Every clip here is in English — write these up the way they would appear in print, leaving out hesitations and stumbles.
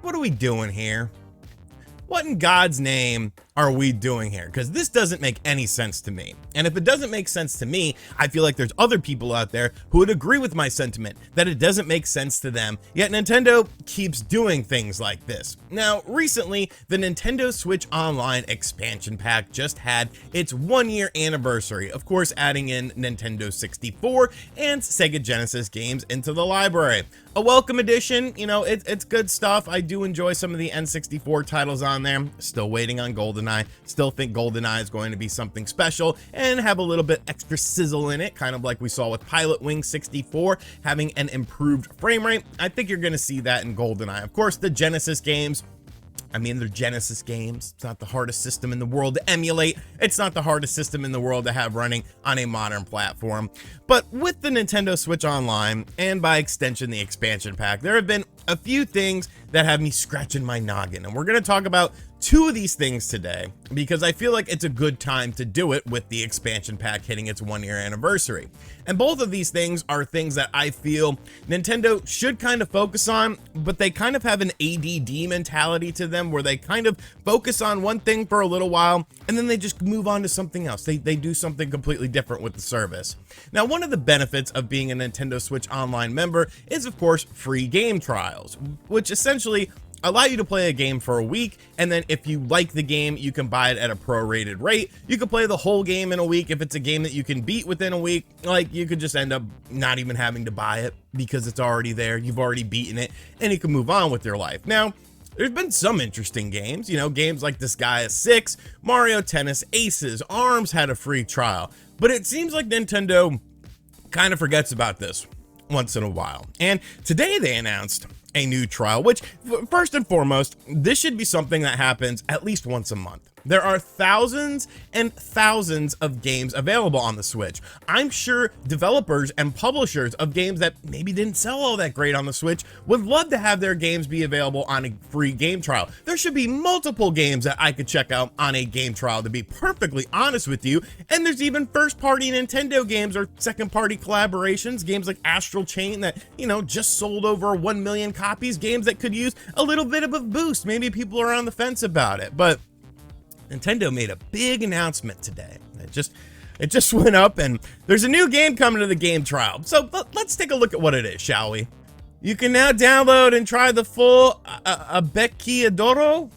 What are we doing here? What in God's name are we doing here? Because this doesn't make any sense to me. And if it doesn't make sense to me, I feel like there's other people out there who would agree with my sentiment that it doesn't make sense to them, yet Nintendo keeps doing things like this. Now, recently, the Nintendo Switch Online expansion pack just had its 1-year anniversary, of course adding in Nintendo 64 and Sega Genesis games into the library. A welcome addition, you know, it's good stuff. I do enjoy some of the N64 titles on there. Still waiting on GoldenEye. Still think GoldenEye is going to be something special and have a little bit extra sizzle in it, kind of like we saw with Pilot Wing 64 having an improved frame rate. I think you're going to see that in GoldenEye. Of course, the Genesis games, I mean, they're Genesis games. It's not the hardest system in the world to emulate. It's not the hardest system in the world to have running on a modern platform. But with the Nintendo Switch Online, and by extension, the expansion pack, there have been a few things that have me scratching my noggin. And we're going to talk about 2 of these things today, because I feel like it's a good time to do it with the expansion pack hitting its 1-year anniversary. And both of these things are things that I feel Nintendo should kind of focus on, but they kind of have an ADD mentality to them where they kind of focus on one thing for a little while and then they just move on to something else. They do something completely different with the service. Now, one of the benefits of being a Nintendo Switch Online member is, of course, free game trials, which essentially allow you to play a game for a week, and then if you like the game, you can buy it at a prorated rate. You can play the whole game in a week. If it's a game that you can beat within a week, like, you could just end up not even having to buy it because it's already there. You've already beaten it, and you can move on with your life. Now, there's been some interesting games, you know, games like Disgaea 6, Mario Tennis Aces, ARMS had a free trial, but it seems like Nintendo kind of forgets about this once in a while. And today they announced a new trial, which, first and foremost, this should be something that happens at least once a month. There are thousands and thousands of games available on the Switch. I'm sure developers and publishers of games that maybe didn't sell all that great on the Switch would love to have their games be available on a free game trial. There should be multiple games that I could check out on a game trial, to be perfectly honest with you. And there's even first-party Nintendo games or second-party collaborations, games like Astral Chain that, you know, just sold over 1 million copies, games that could use a little bit of a boost. Maybe people are on the fence about it, but Nintendo made a big announcement today. It just went up, and there's a new game coming to the game trial. So let's take a look at what it is, shall we? You can now download and try the full Abequiodoro,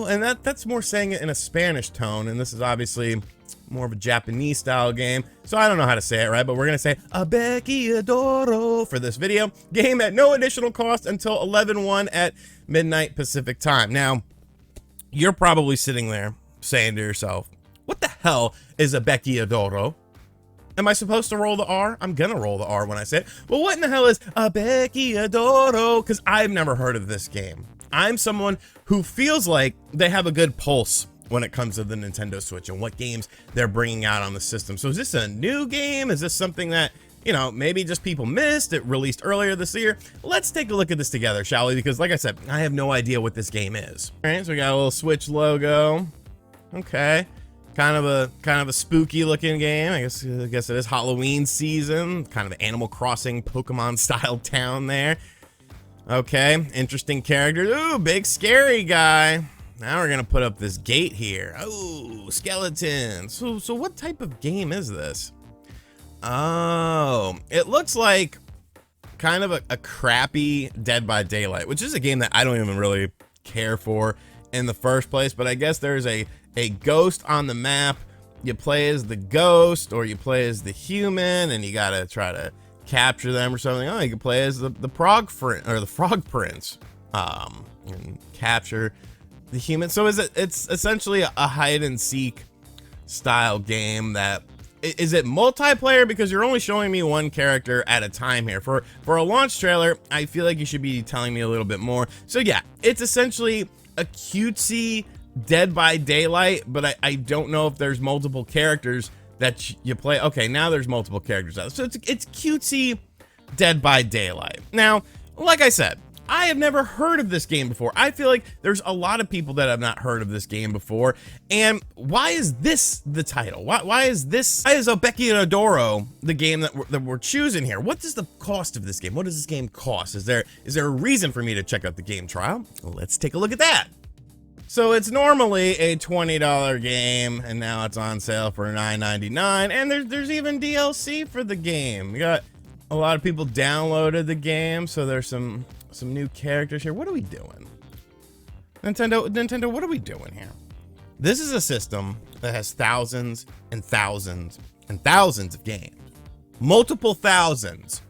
and that's more saying it in a Spanish tone, and this is obviously more of a Japanese style game, so I don't know how to say it right, but we're gonna say Abequiodoro for this video. Game at no additional cost until 11/1 at midnight Pacific time. Now, you're probably sitting there saying to yourself, what the hell is Abequiodoro? Am I supposed to roll the R? I'm gonna roll the R when I say it. Well, what in the hell is Abequiodoro? Because I've never heard of this game. I'm someone who feels like they have a good pulse when it comes to the Nintendo Switch and what games they're bringing out on the system. So is this a new game? Is this something that, you know, maybe just people missed? It released earlier this year. Let's take a look at this together, shall we? Because like I said, I have no idea what this game is. All right, so we got a little Switch logo. Okay, kind of a spooky looking game. I guess it is Halloween season. Kind of Animal Crossing Pokemon style town there. Okay, interesting characters. Ooh, big scary guy. Now we're gonna put up this gate here. Oh, skeletons. So what type of game is this? Oh, it looks like kind of a crappy Dead by Daylight, which is a game that I don't even really care for in the first place, but I guess there's a ghost on the map. You play as the ghost or you play as the human, and you gotta try to capture them or something. Oh, you can play as the Frog Prince, and capture the human. So it's essentially a hide and seek style game that, is it multiplayer? Because you're only showing me one character at a time here. For a launch trailer, I feel like you should be telling me a little bit more. So yeah, it's essentially a cutesy Dead by Daylight, but I don't know if there's multiple characters that you play. Okay, now there's multiple characters out. So it's cutesy Dead by Daylight. Now, like I said, I have never heard of this game before. I feel like there's a lot of people that have not heard of this game before. And why is this the title? Why is Abeckidoro the game that we're choosing here? What is the cost of this game? What does this game cost? Is there a reason for me to check out the game trial? Well, let's take a look at that. So it's normally a $20 game, and now it's on sale for $9.99, and there's even DLC for the game. We got a lot of people downloaded the game, so there's some new characters here. What are we doing? Nintendo, what are we doing here? This is a system that has thousands and thousands and thousands of games. Multiple thousands.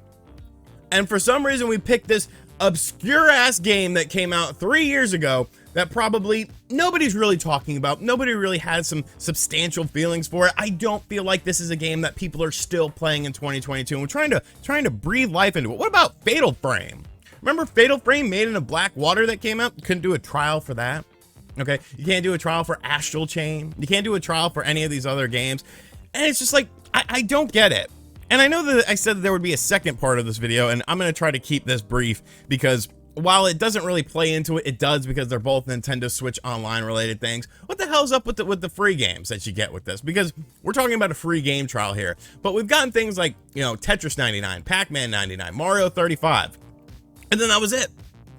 And for some reason, we picked this obscure-ass game that came out 3 years ago that probably nobody's really talking about. Nobody really has some substantial feelings for it. I don't feel like this is a game that people are still playing in 2022, and we're trying to breathe life into it. What about Fatal Frame? Remember Fatal Frame Made in a Black Water that came out? You couldn't do a trial for that. Okay, you can't do a trial for Astral Chain. You can't do a trial for any of these other games. And it's just like, I don't get it. And I know that I said that there would be a second part of this video, and I'm going to try to keep this brief because while it doesn't really play into it, it does because they're both Nintendo Switch Online related things. What the hell's up with the free games that you get with this? Because we're talking about a free game trial here, but we've gotten things like, you know, Tetris 99, Pac-Man 99, Mario 35, and then that was it.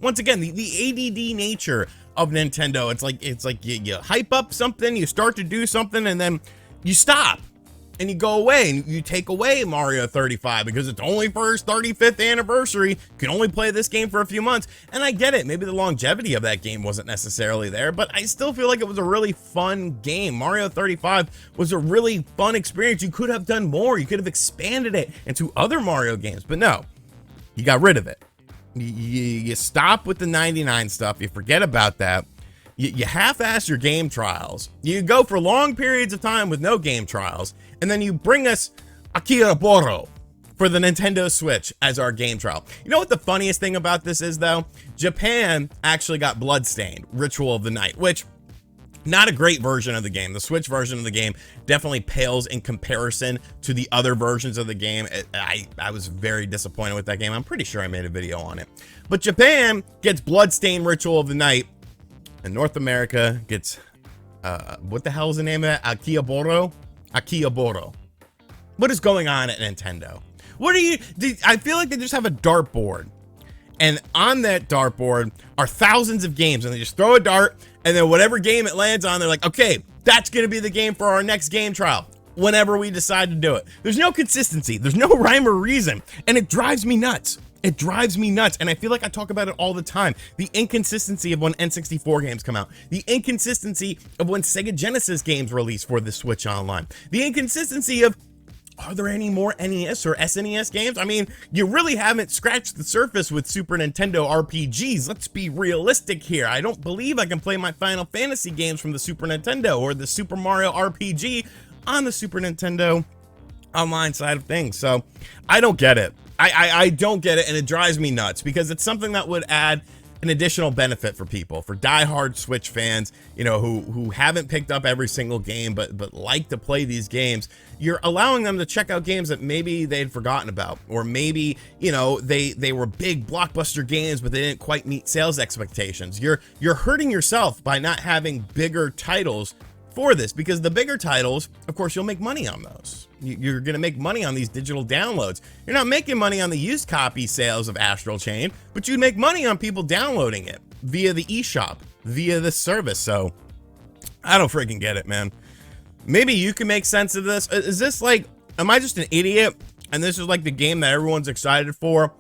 Once again, the ADD nature of Nintendo, it's like you hype up something, you start to do something, and then you stop. And you go away and you take away Mario 35 because it's only for its 35th anniversary. You can only play this game for a few months. And I get it. Maybe the longevity of that game wasn't necessarily there, but I still feel like it was a really fun game. Mario 35 was a really fun experience. You could have done more. You could have expanded it into other Mario games, but no, you got rid of it. You stop with the 99 stuff. You forget about that. You half-ass your game trials. You go for long periods of time with no game trials, and then you bring us Akiraboro for the Nintendo Switch as our game trial. You know what the funniest thing about this is, though? Japan actually got Bloodstained, Ritual of the Night, which, not a great version of the game. The Switch version of the game definitely pales in comparison to the other versions of the game. I was very disappointed with that game. I'm pretty sure I made a video on it. But Japan gets Bloodstained, Ritual of the Night, and North America gets, what the hell is the name of that? Akiyaboro? Akiyaboro. What is going on at Nintendo? I feel like they just have a dartboard. And on that dartboard are thousands of games. And they just throw a dart. And then whatever game it lands on, they're like, okay, that's going to be the game for our next game trial. Whenever we decide to do it. There's no consistency. There's no rhyme or reason. And it drives me nuts. It drives me nuts, and I feel like I talk about it all the time. The inconsistency of when N64 games come out. The inconsistency of when Sega Genesis games release for the Switch Online. The inconsistency of, are there any more NES or SNES games? I mean, you really haven't scratched the surface with Super Nintendo RPGs. Let's be realistic here. I don't believe I can play my Final Fantasy games from the Super Nintendo or the Super Mario RPG on the Super Nintendo Online side of things. So, I don't get it. I don't get it, and it drives me nuts because it's something that would add an additional benefit for people, for diehard Switch fans, you know, who haven't picked up every single game but like to play these games. You're allowing them to check out games that maybe they'd forgotten about, or maybe, you know, they were big blockbuster games but they didn't quite meet sales expectations. You're hurting yourself by not having bigger titles for this, because the bigger titles, of course, you'll make money on those. You're going to make money on these digital downloads. You're not making money on the used copy sales of Astral Chain, but you'd make money on people downloading it via the eShop, via this service. So I don't freaking get it, man. Maybe you can make sense of this. Is this like, am I just an idiot? And this is like the game that everyone's excited for?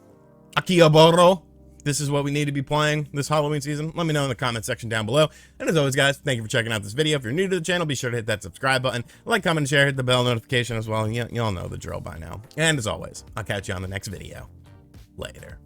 Akiyaboro. This is what we need to be playing this Halloween season. Let me know in the comment section down below. And as always, guys, thank you for checking out this video. If you're new to the channel, be sure to hit that subscribe button. Like, comment, and share. Hit the bell notification as well. You all know the drill by now. And as always, I'll catch you on the next video. Later.